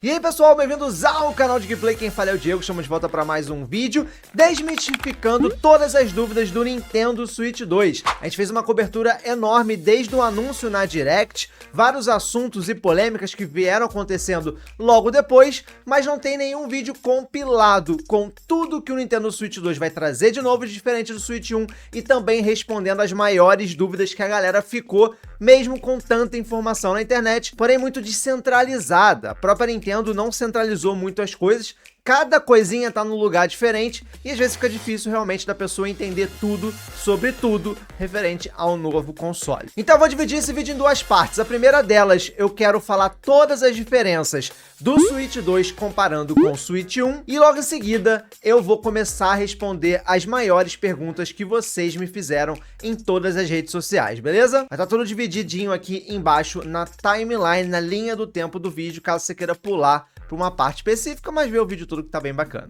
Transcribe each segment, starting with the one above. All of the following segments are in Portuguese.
E aí pessoal, bem-vindos ao canal de gameplay, quem fala é o Diego, estamos de volta para mais um vídeo desmistificando todas as dúvidas do Nintendo Switch 2. A gente fez uma cobertura enorme desde o anúncio na Direct, vários assuntos e polêmicas que vieram acontecendo logo depois, mas não tem nenhum vídeo compilado com tudo que o Nintendo Switch 2 vai trazer de novo, diferente do Switch 1, e também respondendo as maiores dúvidas que a galera ficou, mesmo com tanta informação na internet, porém muito descentralizada. A própria Nintendo não centralizou muito as coisas, cada coisinha tá num lugar diferente e às vezes fica difícil realmente da pessoa entender tudo sobre tudo referente ao novo console. Então eu vou dividir esse vídeo em duas partes. A primeira delas, eu quero falar todas as diferenças do Switch 2 comparando com o Switch 1 e logo em seguida eu vou começar a responder as maiores perguntas que vocês me fizeram em todas as redes sociais, beleza? Vai estar tudo divididinho aqui embaixo na timeline, na linha do tempo do vídeo, caso você queira pular para uma parte específica, mas ver o vídeo todo que tá bem bacana.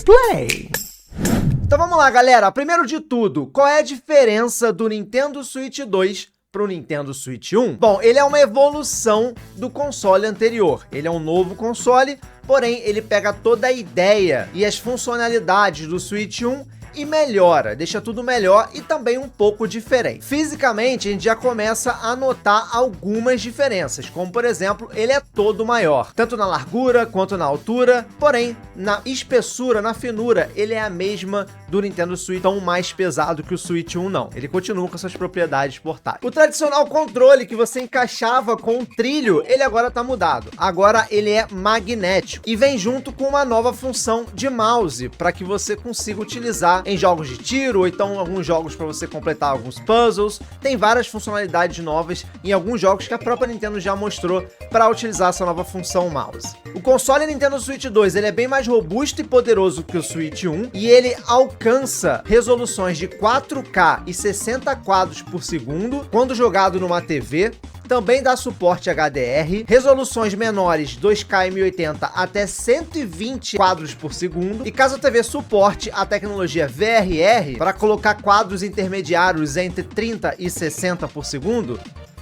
Play. Então vamos lá, galera. Primeiro de tudo, qual é a diferença do Nintendo Switch 2 para o Nintendo Switch 1? Bom, ele é uma evolução do console anterior. Ele é um novo console, porém ele pega toda a ideia e as funcionalidades do Switch 1 e melhora, deixa tudo melhor e também um pouco diferente. Fisicamente, a gente já começa a notar algumas diferenças, como por exemplo, ele é todo maior, tanto na largura quanto na altura, porém, na espessura, na finura, ele é a mesma do Nintendo Switch, tão mais pesado que o Switch 1 não. Ele continua com suas propriedades portáteis. O tradicional controle que você encaixava com um trilho, ele agora tá mudado. Agora ele é magnético e vem junto com uma nova função de mouse, para que você consiga utilizar em jogos de tiro, ou então alguns jogos para você completar alguns puzzles. Tem várias funcionalidades novas em alguns jogos que a própria Nintendo já mostrou para utilizar essa nova função mouse. O console Nintendo Switch 2 ele é bem mais robusto e poderoso que o Switch 1 e ele alcança resoluções de 4K e 60 quadros por segundo quando jogado numa TV. Também dá suporte HDR, resoluções menores 2K e 1080 até 120 quadros por segundo. E caso a TV suporte a tecnologia VRR para colocar quadros intermediários entre 30 e 60 por segundo,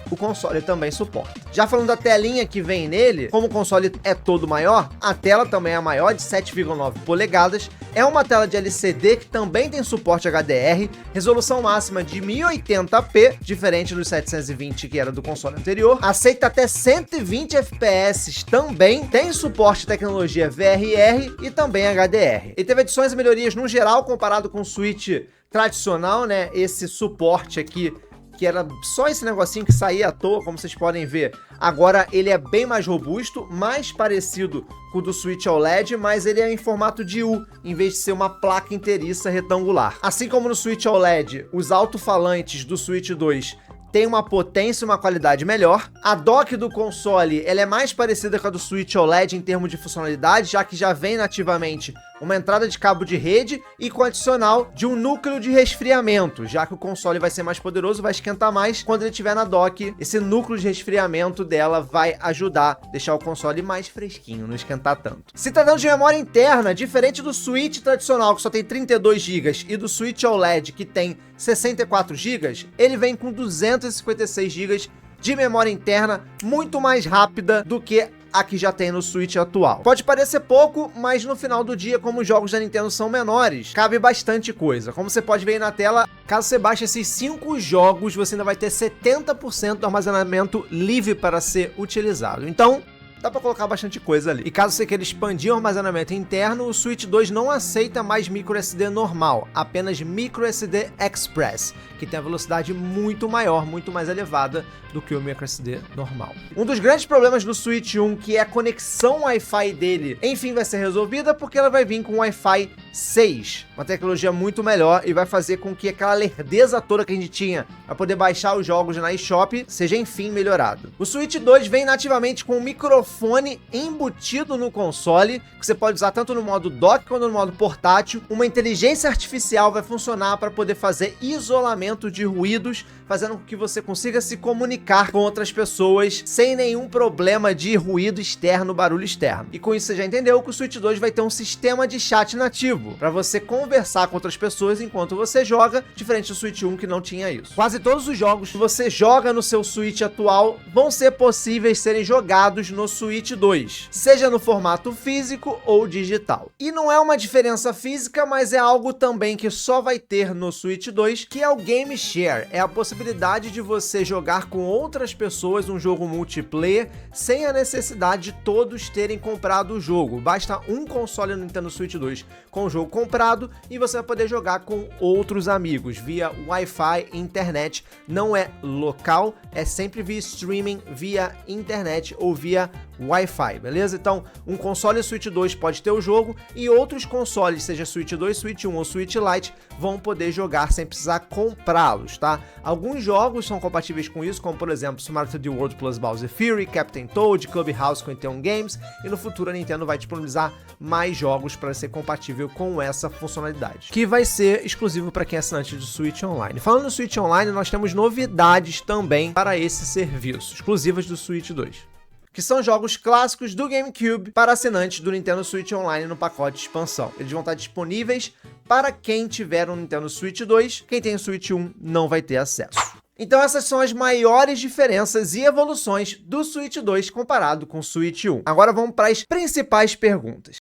o console também suporta. Já falando da telinha que vem nele, como o console é todo maior, a tela também é maior, de 7,9 polegadas. É uma tela de LCD que também tem suporte HDR, resolução máxima de 1080p, diferente dos 720 que era do console anterior. Aceita até 120 FPS também, tem suporte de tecnologia VRR e também HDR. E teve adições e melhorias no geral comparado com o Switch tradicional, né? Esse suporte aqui, que era só esse negocinho que saía à toa, como vocês podem ver. Agora ele é bem mais robusto, mais parecido com o do Switch OLED, mas ele é em formato de U, em vez de ser uma placa inteiriça retangular. Assim como no Switch OLED, os alto-falantes do Switch 2 tem uma potência e uma qualidade melhor. A dock do console ela é mais parecida com a do Switch OLED em termos de funcionalidade, já que já vem nativamente uma entrada de cabo de rede e com adicional de um núcleo de resfriamento, já que o console vai ser mais poderoso, vai esquentar mais quando ele estiver na dock. Esse núcleo de resfriamento dela vai ajudar a deixar o console mais fresquinho, não esquentar tanto. Se tratando de memória interna, diferente do Switch tradicional, que só tem 32 GB, e do Switch OLED, que tem 64 GB, ele vem com 256 GB de memória interna, muito mais rápida do que a que já tem no Switch atual. Pode parecer pouco, mas no final do dia, como os jogos da Nintendo são menores, cabe bastante coisa. Como você pode ver aí na tela, caso você baixe esses 5 jogos, você ainda vai ter 70% do armazenamento livre para ser utilizado. Então, dá para colocar bastante coisa ali. E caso você queira expandir o armazenamento interno, o Switch 2 não aceita mais microSD normal, apenas microSD Express, que tem a velocidade muito maior, muito mais elevada do que o microSD normal. Um dos grandes problemas do Switch 1, que é a conexão Wi-Fi dele, enfim vai ser resolvida porque ela vai vir com Wi-Fi 6, uma tecnologia muito melhor e vai fazer com que aquela lerdeza toda que a gente tinha para poder baixar os jogos na eShop seja enfim melhorado. O Switch 2 vem nativamente com um microfone embutido no console, que você pode usar tanto no modo dock quanto no modo portátil. Uma inteligência artificial vai funcionar para poder fazer isolamento de ruídos, fazendo com que você consiga se comunicar com outras pessoas sem nenhum problema de ruído externo, barulho externo. E com isso você já entendeu que o Switch 2 vai ter um sistema de chat nativo. cooperativo, para você conversar com outras pessoas enquanto você joga, diferente do Switch 1 que não tinha isso. Quase todos os jogos que você joga no seu Switch atual vão ser possíveis serem jogados no Switch 2, seja no formato físico ou digital. E não é uma diferença física, mas é algo também que só vai ter no Switch 2, que é o Game Share. É a possibilidade de você jogar com outras pessoas um jogo multiplayer sem a necessidade de todos terem comprado o jogo. Basta um console no Nintendo Switch 2 com o jogo comprado e você vai poder jogar com outros amigos via Wi-Fi e internet. Não é local, é sempre via streaming, via internet ou via Wi-Fi, beleza? Então, um console Switch 2 pode ter o jogo e outros consoles, seja Switch 2, Switch 1 ou Switch Lite, vão poder jogar sem precisar comprá-los, tá? Alguns jogos são compatíveis com isso, como por exemplo Super Mario 3D World plus Bowser Fury, Captain Toad, Clubhouse 51 Games, e no futuro a Nintendo vai disponibilizar mais jogos para ser compatível com essa funcionalidade, que vai ser exclusivo para quem é assinante do Switch Online. Falando no Switch Online, nós temos novidades também para esse serviço, exclusivas do Switch 2. Que são jogos clássicos do GameCube para assinantes do Nintendo Switch Online no pacote de expansão. Eles vão estar disponíveis para quem tiver um Nintendo Switch 2, quem tem o Switch 1 não vai ter acesso. Então essas são as maiores diferenças e evoluções do Switch 2 comparado com o Switch 1. Agora vamos para as principais perguntas.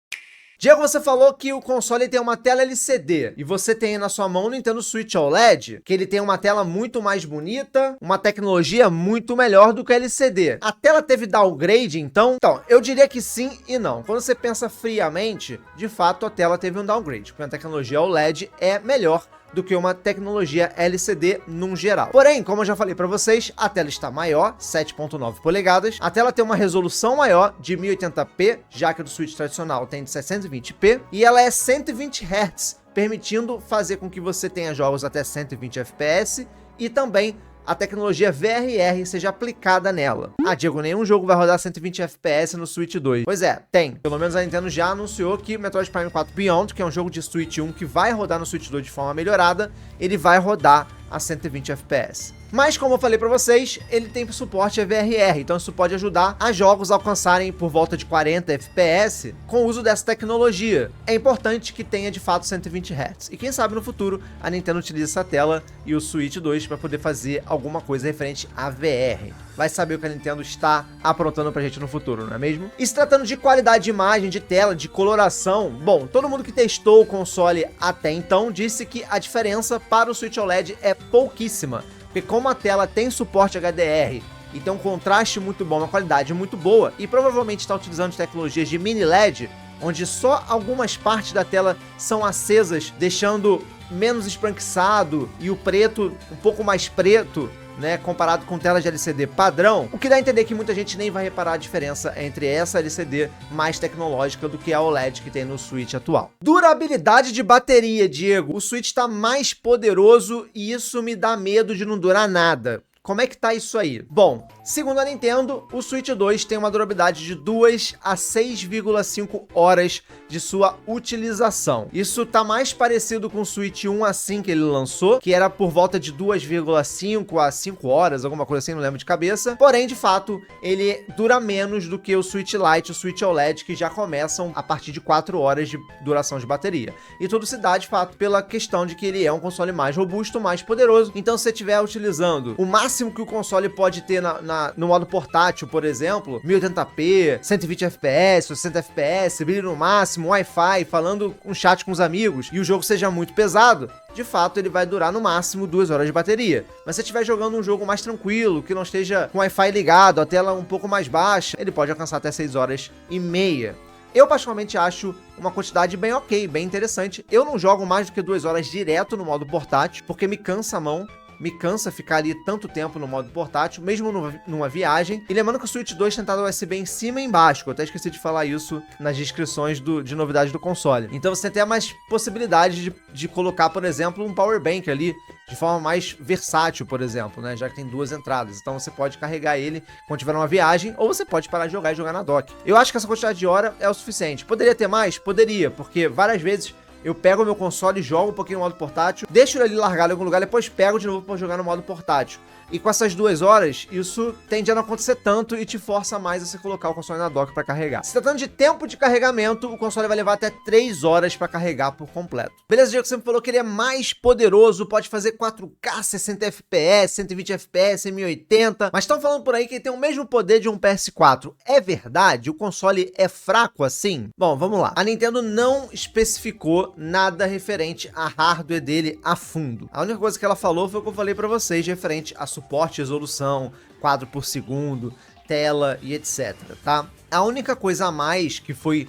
Diego, você falou que o console tem uma tela LCD e você tem na sua mão o Nintendo Switch OLED, que ele tem uma tela muito mais bonita, uma tecnologia muito melhor do que a LCD. A tela teve downgrade, então? Então, eu diria que sim e não. Quando você pensa friamente, de fato a tela teve um downgrade, porque a tecnologia OLED é melhor do que uma tecnologia LCD num geral. Porém, como eu já falei para vocês, a tela está maior, 7.9 polegadas, a tela tem uma resolução maior de 1080p, já que a do Switch tradicional tem de 720p, e ela é 120 Hz, permitindo fazer com que você tenha jogos até 120 FPS e também a tecnologia VRR seja aplicada nela. Ah, Diego, nenhum jogo vai rodar 120 FPS no Switch 2. Pois é, tem. Pelo menos a Nintendo já anunciou que Metroid Prime 4 Beyond, que é um jogo de Switch 1 que vai rodar no Switch 2 de forma melhorada, ele vai rodar a 120 FPS. Mas, como eu falei para vocês, ele tem suporte a VRR, então isso pode ajudar a jogos a alcançarem por volta de 40 FPS com o uso dessa tecnologia. É importante que tenha de fato 120 Hz. E quem sabe no futuro a Nintendo utiliza essa tela e o Switch 2 para poder fazer alguma coisa referente a VR. Vai saber o que a Nintendo está aprontando pra gente no futuro, não é mesmo? E se tratando de qualidade de imagem, de tela, de coloração, bom, todo mundo que testou o console até então disse que a diferença para o Switch OLED é pouquíssima. Porque como a tela tem suporte HDR e tem um contraste muito bom, uma qualidade muito boa, e provavelmente está utilizando tecnologias de mini LED, onde só algumas partes da tela são acesas, deixando menos esbranquiçado e o preto um pouco mais preto, né, comparado com telas de LCD padrão, o que dá a entender que muita gente nem vai reparar a diferença entre essa LCD mais tecnológica do que a OLED que tem no Switch atual. Durabilidade de bateria, Diego. O Switch está mais poderoso e isso me dá medo de não durar nada. Como é que tá isso aí? Bom, segundo a Nintendo, o Switch 2 tem uma durabilidade de 2 a 6,5 horas de sua utilização. Isso tá mais parecido com o Switch 1 assim que ele lançou, que era por volta de 2,5 a 5 horas, alguma coisa assim, não lembro de cabeça. Porém, de fato, ele dura menos do que o Switch Lite e o Switch OLED, que já começam a partir de 4 horas de duração de bateria. E tudo se dá, de fato, pela questão de que ele é um console mais robusto, mais poderoso. Então, se você estiver utilizando o máximo que o console pode ter no modo portátil, por exemplo, 1080p, 120 FPS, 60 FPS, brilho no máximo, Wi-Fi, falando um chat com os amigos, e o jogo seja muito pesado, de fato ele vai durar no máximo 2 horas de bateria. Mas se você estiver jogando um jogo mais tranquilo, que não esteja com Wi-Fi ligado, a tela um pouco mais baixa, ele pode alcançar até 6 horas e meia. Eu particularmente acho uma quantidade bem ok, bem interessante. Eu não jogo mais do que 2 horas direto no modo portátil, porque me cansa a mão. Me cansa ficar ali tanto tempo no modo portátil, mesmo numa viagem. E lembrando que o Switch 2 tem entrada USB em cima e embaixo, eu até esqueci de falar isso nas descrições de novidades do console. Então você tem até mais possibilidade de colocar, por exemplo, um power bank ali, de forma mais versátil, por exemplo, né? Já que tem 2 entradas. Então você pode carregar ele quando tiver uma viagem, ou você pode parar de jogar e jogar na dock. Eu acho que essa quantidade de hora é o suficiente. Poderia ter mais? Poderia, porque várias vezes eu pego o meu console, jogo um pouquinho no modo portátil, deixo ele ali largado em algum lugar, depois pego de novo para jogar no modo portátil. E com essas 2 horas, isso tende a não acontecer tanto e te força mais a você colocar o console na dock para carregar. Se tratando de tempo de carregamento, o console vai levar até 3 horas para carregar por completo. Beleza, Diego sempre falou que ele é mais poderoso, pode fazer 4K, 60 FPS, 120 FPS, 1080, mas estão falando por aí que ele tem o mesmo poder de um PS4. É verdade? O console é fraco assim? Bom, vamos lá. A Nintendo não especificou nada referente a hardware dele a fundo. A única coisa que ela falou foi o que eu falei para vocês, referente a suporte, resolução, quadro por segundo, tela e etc, tá? A única coisa a mais que foi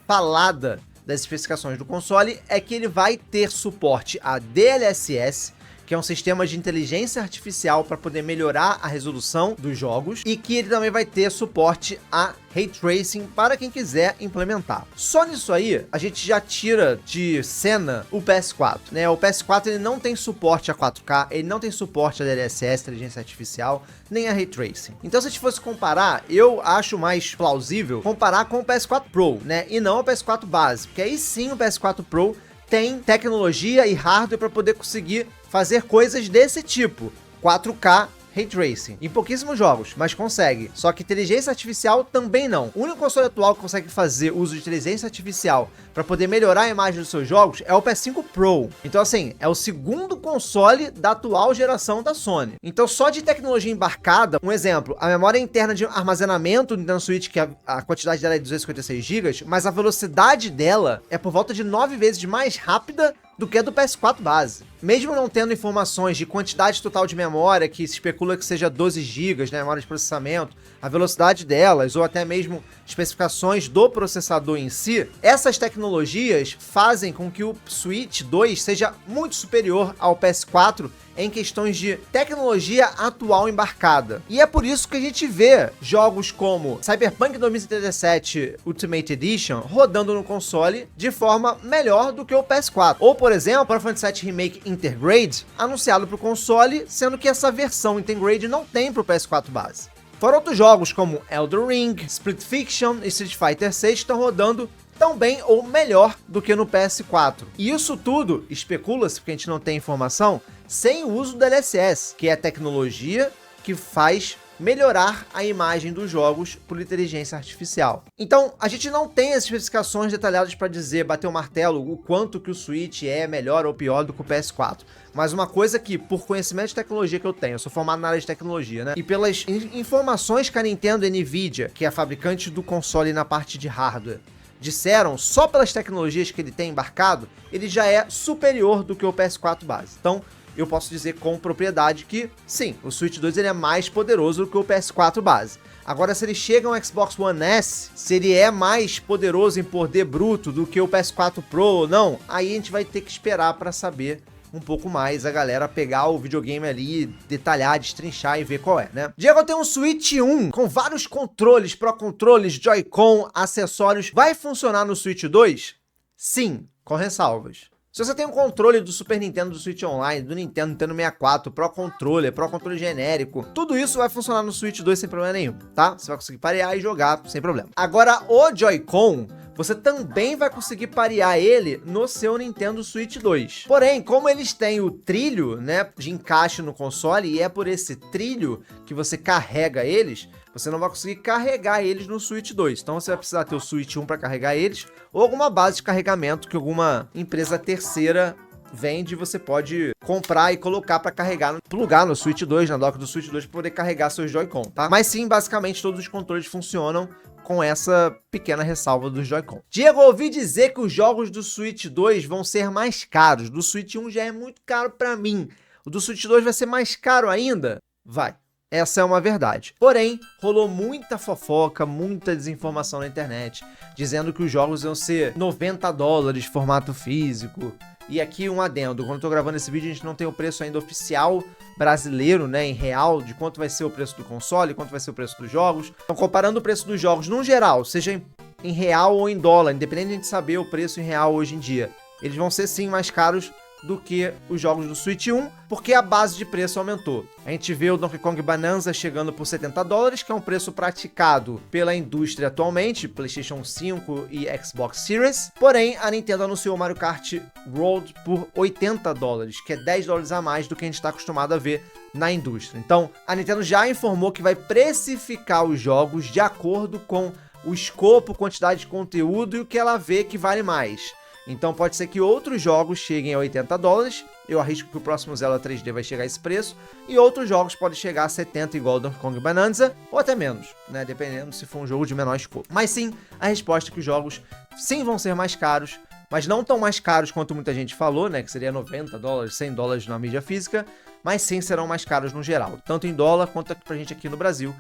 falada das especificações do console é que ele vai ter suporte a DLSS, que é um sistema de inteligência artificial para poder melhorar a resolução dos jogos, e que ele também vai ter suporte a Ray Tracing para quem quiser implementar. Só nisso aí, a gente já tira de cena o PS4, né? O PS4 ele não tem suporte a 4K, ele não tem suporte a DLSS, inteligência artificial, nem a Ray Tracing. Então, se a gente fosse comparar, eu acho mais plausível comparar com o PS4 Pro, né? E não o PS4 base, porque aí sim o PS4 Pro tem tecnologia e hardware para poder conseguir fazer coisas desse tipo, 4K Ray Tracing, em pouquíssimos jogos, mas consegue. Só que inteligência artificial também não. O único console atual que consegue fazer uso de inteligência artificial para poder melhorar a imagem dos seus jogos é o PS5 Pro. Então assim, é o segundo console da atual geração da Sony. Então só de tecnologia embarcada, um exemplo, a memória interna de armazenamento do Nintendo Switch, que a quantidade dela é de 256 GB, mas a velocidade dela é por volta de 9 vezes mais rápida do que a do PS4 base. Mesmo não tendo informações de quantidade total de memória, que se especula que seja 12 GB, né, memória de processamento, a velocidade delas, ou até mesmo especificações do processador em si, essas tecnologias fazem com que o Switch 2 seja muito superior ao PS4 em questões de tecnologia atual embarcada. E é por isso que a gente vê jogos como Cyberpunk 2077 Ultimate Edition rodando no console de forma melhor do que o PS4. Ou, por exemplo, Final Fantasy VII Remake Intergrade, anunciado para o console, sendo que essa versão Intergrade não tem para o PS4 base. Fora outros jogos como Elden Ring, Split Fiction e Street Fighter 6 estão rodando tão bem ou melhor do que no PS4. E isso tudo, especula-se, porque a gente não tem informação, sem o uso do DLSS, que é a tecnologia que faz melhorar a imagem dos jogos por inteligência artificial. Então, a gente não tem as especificações detalhadas para dizer, bater o martelo, o quanto que o Switch é melhor ou pior do que o PS4. Mas uma coisa que, por conhecimento de tecnologia que eu tenho, eu sou formado na área de tecnologia, né? E pelas informações que a Nintendo e a Nvidia, que é a fabricante do console na parte de hardware, disseram, só pelas tecnologias que ele tem embarcado, ele já é superior do que o PS4 base. Então, eu posso dizer com propriedade que, sim, o Switch 2 ele é mais poderoso do que o PS4 base. Agora, se ele chega ao Xbox One S, se ele é mais poderoso em poder bruto do que o PS4 Pro ou não, aí a gente vai ter que esperar para saber um pouco mais, a galera pegar o videogame ali, detalhar, destrinchar e ver qual é, né? Diego, tem um Switch 1 com vários controles, Pro Controles, Joy-Con, acessórios. Vai funcionar no Switch 2? Sim, com ressalvas. Se você tem um controle do Super Nintendo, do Switch Online, do Nintendo 64, Pro Controller genérico, tudo isso vai funcionar no Switch 2 sem problema nenhum, tá? Você vai conseguir parear e jogar sem problema. Agora, o Joy-Con, você também vai conseguir parear ele no seu Nintendo Switch 2. Porém, como eles têm o trilho, né, de encaixe no console, e é por esse trilho que você carrega eles, você não vai conseguir carregar eles no Switch 2. Então você vai precisar ter o Switch 1 para carregar eles, ou alguma base de carregamento que alguma empresa terceira vende, você pode comprar e colocar para carregar, plugar no Switch 2, na dock do Switch 2, para poder carregar seus Joy-Con, tá? Mas sim, basicamente todos os controles funcionam com essa pequena ressalva do Joy-Con. Diego, ouvi dizer que os jogos do Switch 2 vão ser mais caros. Do Switch 1 já é muito caro para mim. O do Switch 2 vai ser mais caro ainda? Vai. Essa é uma verdade. Porém, rolou muita fofoca, muita desinformação na internet, dizendo que os jogos iam ser $90 formato físico. E aqui um adendo, quando eu tô gravando esse vídeo a gente não tem o preço ainda oficial brasileiro, né, em real, de quanto vai ser o preço do console, quanto vai ser o preço dos jogos. Então, comparando o preço dos jogos, no geral, seja em real ou em dólar, independente de a gente saber o preço em real hoje em dia, eles vão ser sim mais caros do que os jogos do Switch 1, porque a base de preço aumentou. A gente vê o Donkey Kong Bonanza chegando por $70, que é um preço praticado pela indústria atualmente, PlayStation 5 e Xbox Series. Porém, a Nintendo anunciou o Mario Kart World por $80, que é $10 a mais do que a gente está acostumado a ver na indústria. Então, a Nintendo já informou que vai precificar os jogos de acordo com o escopo, quantidade de conteúdo e o que ela vê que vale mais. Então pode ser que outros jogos cheguem a $80, eu arrisco que o próximo Zelda 3D vai chegar a esse preço, e outros jogos podem chegar a 70 igual Donkey Kong Bonanza, ou até menos, né, dependendo se for um jogo de menor escopo. Mas sim, a resposta é que os jogos sim vão ser mais caros, mas não tão mais caros quanto muita gente falou, né, que seria $90, $100 na mídia física, mas sim serão mais caros no geral, tanto em dólar quanto pra gente aqui no Brasil.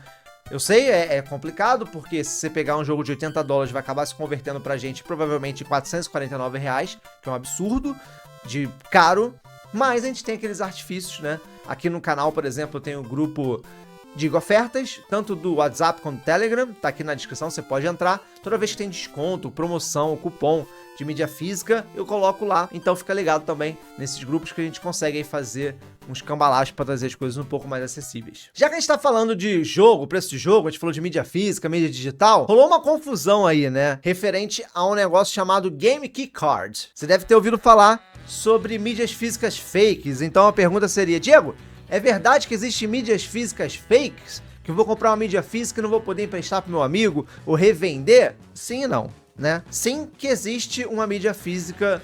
Eu sei, é complicado, porque se você pegar um jogo de $80, vai acabar se convertendo pra gente provavelmente em R$449, que é um absurdo de caro, mas a gente tem aqueles artifícios, né? Aqui no canal, por exemplo, eu tenho o grupo de ofertas, tanto do WhatsApp quanto do Telegram, tá aqui na descrição, você pode entrar. Toda vez que tem desconto, promoção, cupom de mídia física, eu coloco lá, então fica ligado também nesses grupos que a gente consegue aí fazer uns cambalachos para trazer as coisas um pouco mais acessíveis. Já que a gente tá falando de jogo, preço de jogo, a gente falou de mídia física, mídia digital, rolou uma confusão aí, né, referente a um negócio chamado Game Key Card. Você deve ter ouvido falar sobre mídias físicas fakes, então a pergunta seria, Diego, é verdade que existem mídias físicas fakes? Que eu vou comprar uma mídia física e não vou poder emprestar pro meu amigo ou revender? Sim e não, né? Sim que existe uma mídia física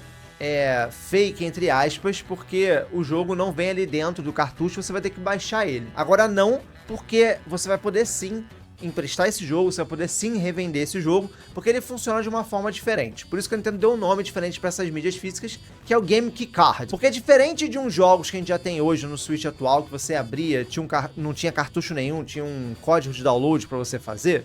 fake, entre aspas, porque o jogo não vem ali dentro do cartucho, você vai ter que baixar ele. Agora não, porque você vai poder sim emprestar esse jogo, você vai poder sim revender esse jogo, porque ele funciona de uma forma diferente. Por isso que a Nintendo deu um nome diferente para essas mídias físicas, que é o Game Key Card. Porque diferente de uns jogos que a gente já tem hoje no Switch atual, que você abria, não tinha cartucho nenhum, tinha um código de download para você fazer,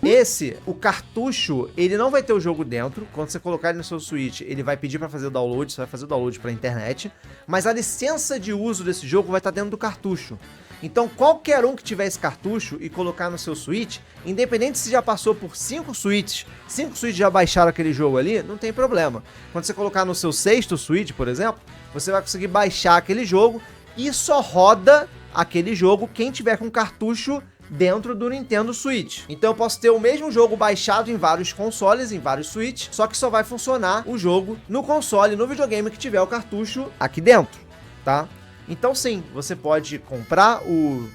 o cartucho, ele não vai ter o jogo dentro. Quando você colocar ele no seu Switch, ele vai pedir para fazer o download, você vai fazer o download para a internet, mas a licença de uso desse jogo vai estar dentro do cartucho. Então qualquer um que tiver esse cartucho e colocar no seu Switch, independente se já passou por 5 Switches já baixaram aquele jogo ali, não tem problema. Quando você colocar no seu 6º Switch, por exemplo, você vai conseguir baixar aquele jogo e só roda aquele jogo quem tiver com cartucho dentro do Nintendo Switch. Então eu posso ter o mesmo jogo baixado em vários consoles, em vários Switch, só que só vai funcionar o jogo no console, no videogame que tiver o cartucho aqui dentro, tá? Então sim, você pode comprar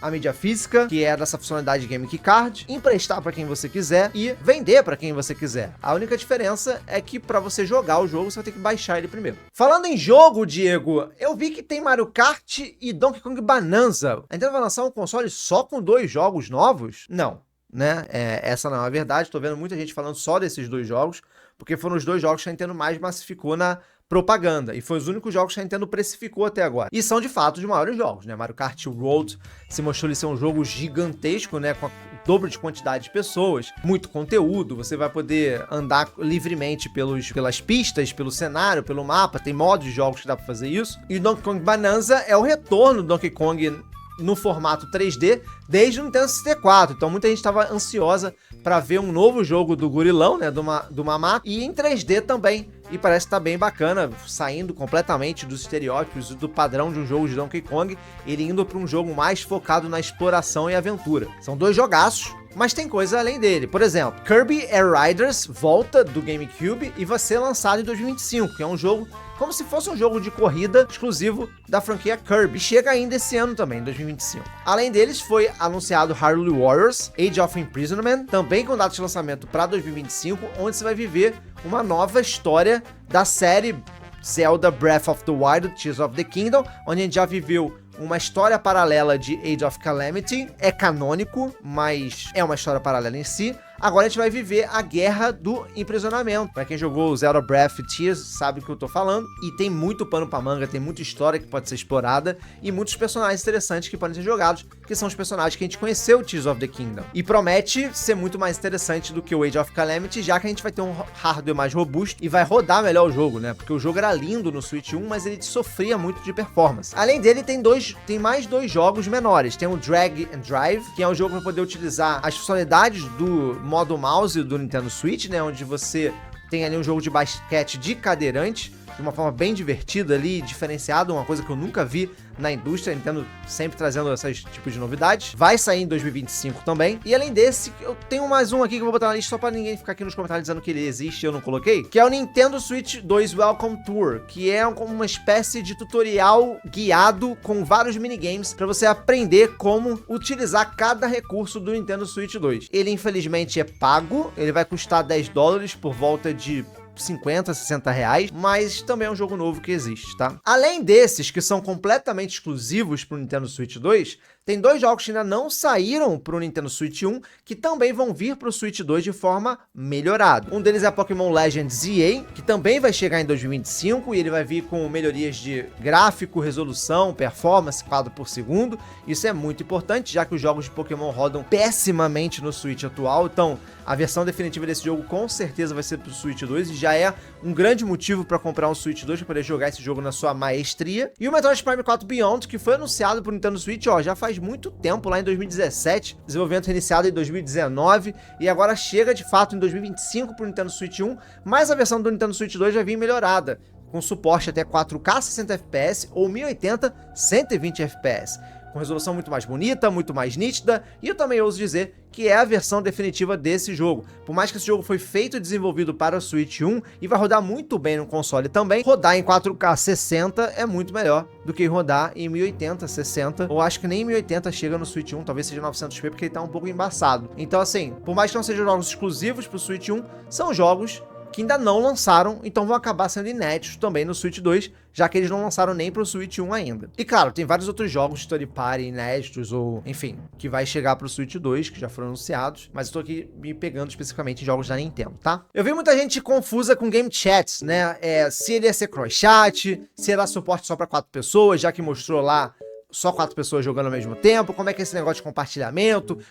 a mídia física, que é dessa funcionalidade Game Key Card, emprestar para quem você quiser e vender para quem você quiser. A única diferença é que para você jogar o jogo, você vai ter que baixar ele primeiro. Falando em jogo, Diego, eu vi que tem Mario Kart e Donkey Kong Bonanza. A Nintendo vai lançar um console só com 2 jogos novos? Não, né? Essa não é a verdade. Tô vendo muita gente falando só desses 2 jogos, porque foram os 2 jogos que a Nintendo mais massificou na propaganda, e foi os únicos jogos que a Nintendo precificou até agora. E são de fato os maiores jogos, né? Mario Kart World se mostrou ele ser um jogo gigantesco, né? Com o dobro de quantidade de pessoas, muito conteúdo, você vai poder andar livremente pelas pistas, pelo cenário, pelo mapa, tem modos de jogos que dá pra fazer isso. E o Donkey Kong Bonanza é o retorno do Donkey Kong no formato 3D desde o Nintendo 64, então muita gente estava ansiosa para ver um novo jogo do gorilão, né, do Mamaco, e em 3D também, e parece que tá bem bacana, saindo completamente dos estereótipos do padrão de um jogo de Donkey Kong, ele indo para um jogo mais focado na exploração e aventura. São 2 jogaços, mas tem coisa além dele. Por exemplo, Kirby Air Riders volta do GameCube e vai ser lançado em 2025, que é um jogo como se fosse um jogo de corrida exclusivo da franquia Kirby. Chega ainda esse ano também, em 2025. Além deles, foi anunciado Hyrule Warriors Age of Imprisonment, também com data de lançamento para 2025, onde você vai viver uma nova história da série Zelda Breath of the Wild, Tears of the Kingdom, onde a gente já viveu uma história paralela de Age of Calamity. É canônico, mas é uma história paralela em si. Agora a gente vai viver a guerra do imprisionamento. Pra quem jogou o Zelda Breath of Tears sabe o que eu tô falando. E tem muito pano pra manga, tem muita história que pode ser explorada e muitos personagens interessantes que podem ser jogados, que são os personagens que a gente conheceu o Tears of the Kingdom. E promete ser muito mais interessante do que o Age of Calamity, já que a gente vai ter um hardware mais robusto e vai rodar melhor o jogo, né? Porque o jogo era lindo no Switch 1, mas ele sofria muito de performance. Além dele, tem mais 2 jogos menores. Tem o Drag and Drive, que é um jogo para poder utilizar as funcionalidades do modo mouse do Nintendo Switch, né? Onde você tem ali um jogo de basquete de cadeirante, de uma forma bem divertida ali, diferenciada, uma coisa que eu nunca vi na indústria, a Nintendo sempre trazendo esses tipos de novidades. Vai sair em 2025 também. E além desse, eu tenho mais um aqui que eu vou botar na lista só pra ninguém ficar aqui nos comentários dizendo que ele existe e eu não coloquei, que é o Nintendo Switch 2 Welcome Tour, que é uma espécie de tutorial guiado com vários minigames pra você aprender como utilizar cada recurso do Nintendo Switch 2. Ele, infelizmente, é pago, ele vai custar $10 por volta de 50, 60 reais, mas também é um jogo novo que existe, tá? Além desses, que são completamente exclusivos pro Nintendo Switch 2, tem 2 jogos que ainda não saíram pro Nintendo Switch 1, que também vão vir pro Switch 2 de forma melhorada. Um deles é Pokémon Legends EA, que também vai chegar em 2025, e ele vai vir com melhorias de gráfico, resolução, performance, quadro por segundo. Isso é muito importante, já que os jogos de Pokémon rodam pessimamente no Switch atual, então a versão definitiva desse jogo com certeza vai ser pro Switch 2, e já é um grande motivo para comprar um Switch 2 para poder jogar esse jogo na sua maestria. E o Metroid Prime 4 Beyond, que foi anunciado pro Nintendo Switch, ó, já faz muito tempo, lá em 2017, desenvolvimento iniciado em 2019, e agora chega de fato em 2025 pro Nintendo Switch 1, mas a versão do Nintendo Switch 2 vai vir melhorada, com suporte até 4K 60 FPS ou 1080 120 FPS. Com resolução muito mais bonita, muito mais nítida, e eu também ouso dizer que é a versão definitiva desse jogo. Por mais que esse jogo foi feito e desenvolvido para o Switch 1 e vai rodar muito bem no console também, rodar em 4K 60 é muito melhor do que rodar em 1080, 60, ou acho que nem 1080 chega no Switch 1, talvez seja 900p porque ele tá um pouco embaçado. Então assim, por mais que não sejam jogos exclusivos para o Switch 1, são jogos que ainda não lançaram, então vão acabar sendo inéditos também no Switch 2, já que eles não lançaram nem pro Switch 1 ainda. E claro, tem vários outros jogos de third party inéditos, ou enfim, que vai chegar pro Switch 2, que já foram anunciados, mas eu tô aqui me pegando especificamente em jogos da Nintendo, tá? Eu vi muita gente confusa com Game Chats, né? Se ele ia ser cross-chat, se ia dar suporte só pra 4 pessoas, já que mostrou lá só 4 pessoas jogando ao mesmo tempo, como é que é esse negócio de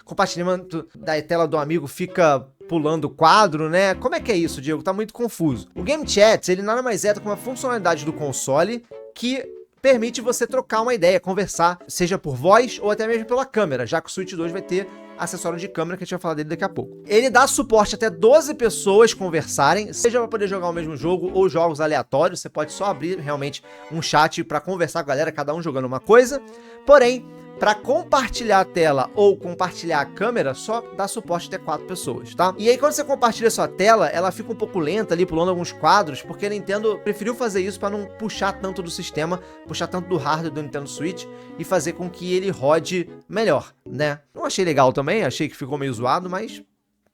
compartilhamento da tela do amigo fica pulando o quadro, né? Como é que é isso, Diego? Tá muito confuso. O Game Chat, ele nada mais é do que uma funcionalidade do console que permite você trocar uma ideia, conversar, seja por voz ou até mesmo pela câmera, já que o Switch 2 vai ter acessório de câmera, que a gente vai falar dele daqui a pouco. Ele dá suporte até 12 pessoas conversarem, seja para poder jogar o mesmo jogo ou jogos aleatórios, você pode só abrir realmente um chat para conversar com a galera, cada um jogando uma coisa, porém, para compartilhar a tela ou compartilhar a câmera, só dá suporte até 4 pessoas, tá? E aí quando você compartilha sua tela, ela fica um pouco lenta ali, pulando alguns quadros, porque a Nintendo preferiu fazer isso para não puxar tanto do sistema, puxar tanto do hardware do Nintendo Switch e fazer com que ele rode melhor, né? Não achei legal também, achei que ficou meio zoado, mas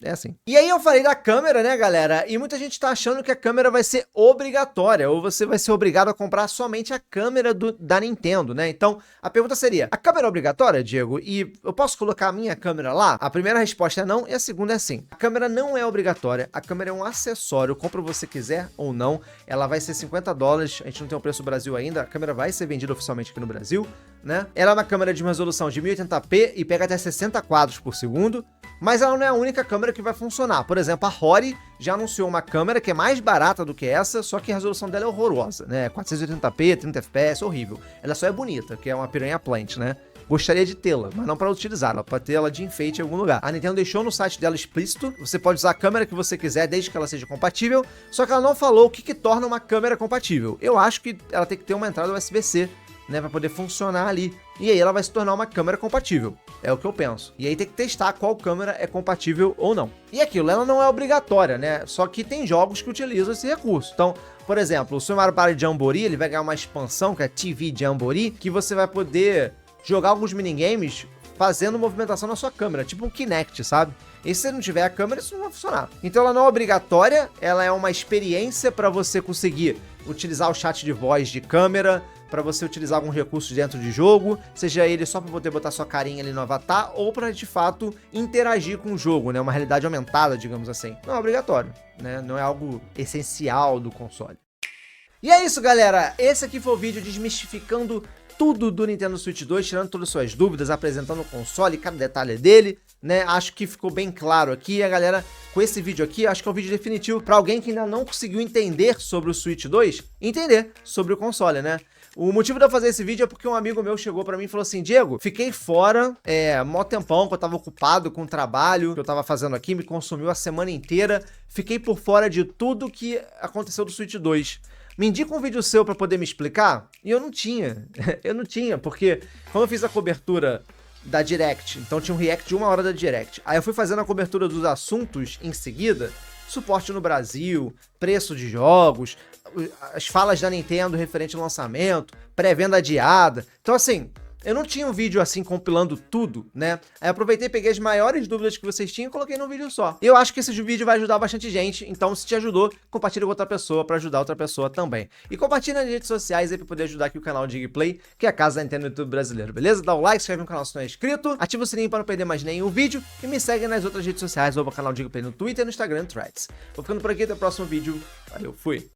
é assim. E aí eu falei da câmera, né, galera? E muita gente tá achando que a câmera vai ser obrigatória, ou você vai ser obrigado a comprar somente a câmera da Nintendo, né? Então, a pergunta seria, a câmera é obrigatória, Diego? E eu posso colocar a minha câmera lá? A primeira resposta é não, e a segunda é sim. A câmera não é obrigatória, a câmera é um acessório, compra você quiser ou não, ela vai ser $50, a gente não tem o preço do Brasil ainda, a câmera vai ser vendida oficialmente aqui no Brasil, né? Ela é uma câmera de uma resolução de 1080p e pega até 60 quadros por segundo, mas ela não é a única câmera que vai funcionar. Por exemplo, a Rory já anunciou uma câmera que é mais barata do que essa, só que a resolução dela é horrorosa, né? 480p, 30 fps, horrível. Ela só é bonita, que é uma piranha plant, né? Gostaria de tê-la, mas não para utilizá-la, para ter ela de enfeite em algum lugar. A Nintendo deixou no site dela explícito, você pode usar a câmera que você quiser, desde que ela seja compatível, só que ela não falou o que torna uma câmera compatível. Eu acho que ela tem que ter uma entrada USB-C, né, para poder funcionar ali. E aí ela vai se tornar uma câmera compatível. É o que eu penso. E aí tem que testar qual câmera é compatível ou não. E aquilo, ela não é obrigatória, né? Só que tem jogos que utilizam esse recurso. Então, por exemplo, o Super Mario Party Jamboree, ele vai ganhar uma expansão, que é TV Jamboree, que você vai poder jogar alguns minigames fazendo movimentação na sua câmera, tipo um Kinect, sabe? E se você não tiver a câmera, isso não vai funcionar. Então ela não é obrigatória, ela é uma experiência para você conseguir utilizar o chat de voz de câmera, para você utilizar alguns recursos dentro de jogo, seja ele só para poder botar sua carinha ali no avatar, ou para de fato interagir com o jogo, né? Uma realidade aumentada, digamos assim. Não é obrigatório, né? Não é algo essencial do console. E é isso, galera. Esse aqui foi o vídeo desmistificando tudo do Nintendo Switch 2, tirando todas as suas dúvidas, apresentando o console, cada detalhe dele, né? Acho que ficou bem claro aqui. A galera, com esse vídeo aqui, acho que é um vídeo definitivo para alguém que ainda não conseguiu entender sobre o Switch 2, entender sobre o console, né? O motivo de eu fazer esse vídeo é porque um amigo meu chegou pra mim e falou assim: Diego, fiquei fora, mó tempão que eu tava ocupado com o trabalho que eu tava fazendo aqui, me consumiu a semana inteira, fiquei por fora de tudo que aconteceu do Switch 2. me indica um vídeo seu pra poder me explicar? E eu não tinha, eu não tinha, porque como eu fiz a cobertura da Direct, então tinha um react de 1 hora da Direct, aí eu fui fazendo a cobertura dos assuntos em seguida, suporte no Brasil, preço de jogos, as falas da Nintendo referente ao lançamento, pré-venda adiada, então assim, eu não tinha um vídeo assim compilando tudo, né? Aí eu aproveitei, peguei as maiores dúvidas que vocês tinham e coloquei num vídeo só. E eu acho que esse vídeo vai ajudar bastante gente, então se te ajudou, compartilha com outra pessoa pra ajudar outra pessoa também. E compartilha nas redes sociais aí pra poder ajudar aqui o canal Digplay, que é a casa da Nintendo no YouTube brasileiro, beleza? Dá o like, se inscreve no canal se não é inscrito, ativa o sininho pra não perder mais nenhum vídeo e me segue nas outras redes sociais, ou no canal Digplay no Twitter, no Instagram e no Threads. Vou ficando por aqui, até o próximo vídeo. Valeu, fui!